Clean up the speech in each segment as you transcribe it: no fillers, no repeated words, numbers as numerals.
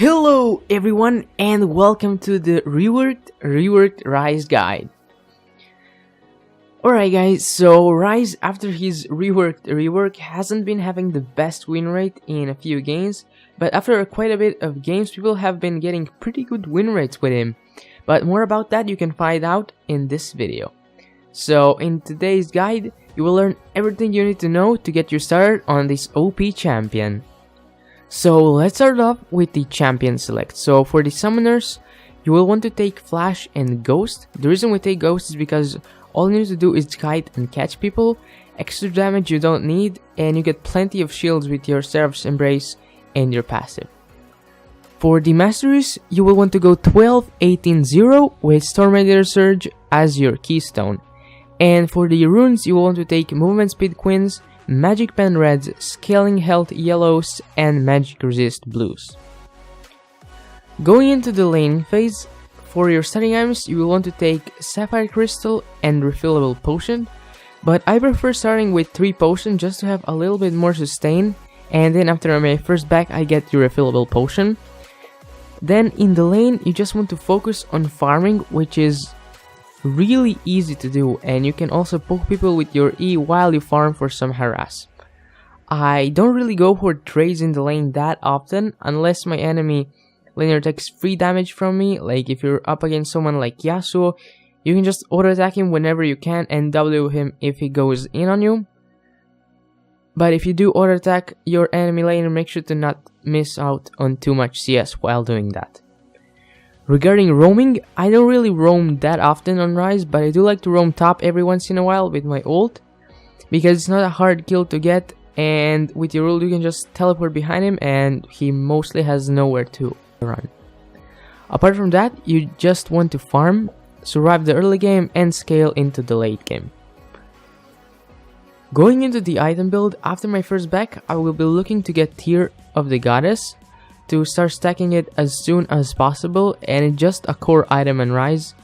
Hello everyone and welcome to the Reworked Ryze guide. Alright guys, so Ryze after his rework hasn't been having the best win rate in a few games, but after quite a bit of games people have been getting pretty good win rates with him. But more about that you can find out in this video. So in today's guide, you will learn everything you need to know to get you started on this OP champion. So let's start off with the champion select. So for the summoners, you will want to take Flash and Ghost. The reason we take Ghost is because all you need to do is kite and catch people, extra damage you don't need, and you get plenty of shields with your Seraph's Embrace and your passive. For the Masteries, you will want to go 12-18-0 with Storm Radiator Surge as your keystone. And for the runes, you will want to take Movement Speed Queens, Magic Pen Reds, Scaling Health Yellows, and Magic Resist Blues. Going into the lane phase, for your starting items, you will want to take Sapphire Crystal and Refillable Potion, but I prefer starting with 3 potions just to have a little bit more sustain, and then after my first back I get your Refillable Potion. Then in the lane, you just want to focus on farming, which is really easy to do, and you can also poke people with your E while you farm for some harass. I don't really go for trades in the lane that often unless my enemy laner takes free damage from me. Like if you're up against someone like Yasuo, you can just auto attack him whenever you can and W him if he goes in on you. But if you do auto attack your enemy laner, make sure to not miss out on too much CS while doing that. Regarding roaming, I don't really roam that often on Ryze, but I do like to roam top every once in a while with my ult, because it's not a hard kill to get, and with your ult you can just teleport behind him and he mostly has nowhere to run. Apart from that, you just want to farm, survive the early game, and scale into the late game. Going into the item build, after my first back, I will be looking to get Tear of the Goddess, to start stacking it as soon as possible, and it's just a core item in Ryze,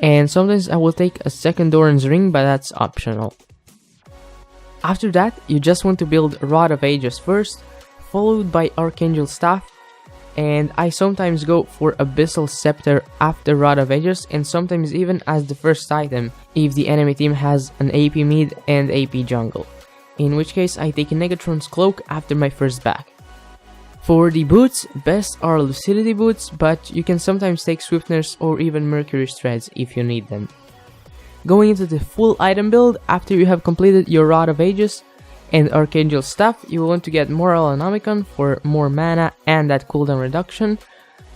and sometimes I will take a second Doran's Ring, but that's optional. After that, you just want to build Rod of Ages first, followed by Archangel Staff, and I sometimes go for Abyssal Scepter after Rod of Ages, and sometimes even as the first item if the enemy team has an AP mid and AP jungle, in which case I take Negatron's Cloak after my first back. For the boots, best are Lucidity boots, but you can sometimes take Swiftness or even Mercury Threads if you need them. Going into the full item build, after you have completed your Rod of Ages and Archangel Staff, you will want to get Moralanomicon for more mana and that cooldown reduction,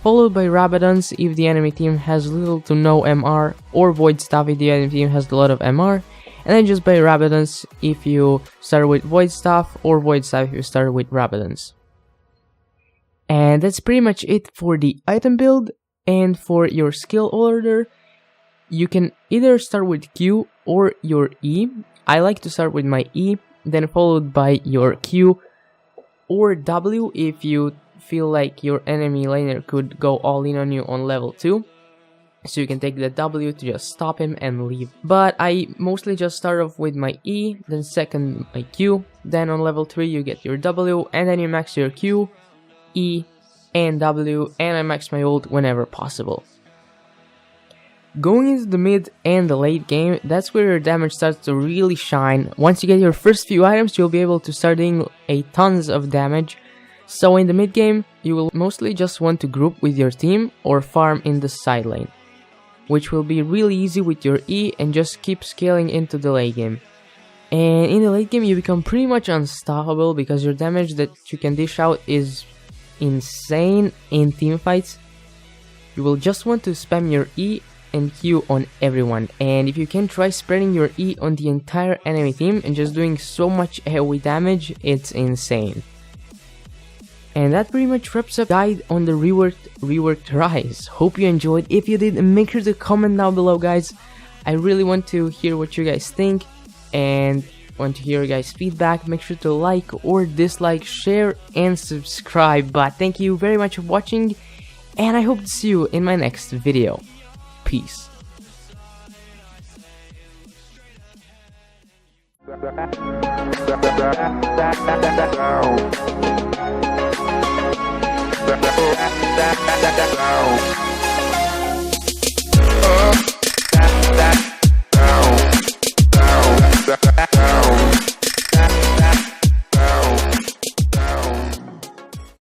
followed by Rabadons if the enemy team has little to no MR, or Void Staff if the enemy team has a lot of MR, and then just by Rabadons if you start with Void Staff, or Void Staff if you start with Rabadons. And that's pretty much it for the item build. And for your skill order, you can either start with Q or your E. I like to start with my E, then followed by your Q or W if you feel like your enemy laner could go all in on you on level 2. So you can take the W to just stop him and leave. But I mostly just start off with my E, then second my Q, then on level 3 you get your W, and then you max your Q, E, and W, and I max my ult whenever possible. Going into the mid and the late game, that's where your damage starts to really shine. Once you get your first few items, you'll be able to start doing tons of damage. So in the mid game, you will mostly just want to group with your team or farm in the side lane, which will be really easy with your E, and just keep scaling into the late game. And in the late game, you become pretty much unstoppable because your damage that you can dish out is insane in team fights. You will just want to spam your E and Q on everyone, and if you can, try spreading your E on the entire enemy team and just doing so much AoE damage, it's insane. And that pretty much wraps up the guide on the reworked Ryze. Hope you enjoyed. If you did, make sure to comment down below, guys. I really want to hear what you guys think and want to hear your guys' feedback. Make sure to like or dislike, share, and subscribe. But thank you very much for watching, and I hope to see you in my next video. Peace. down.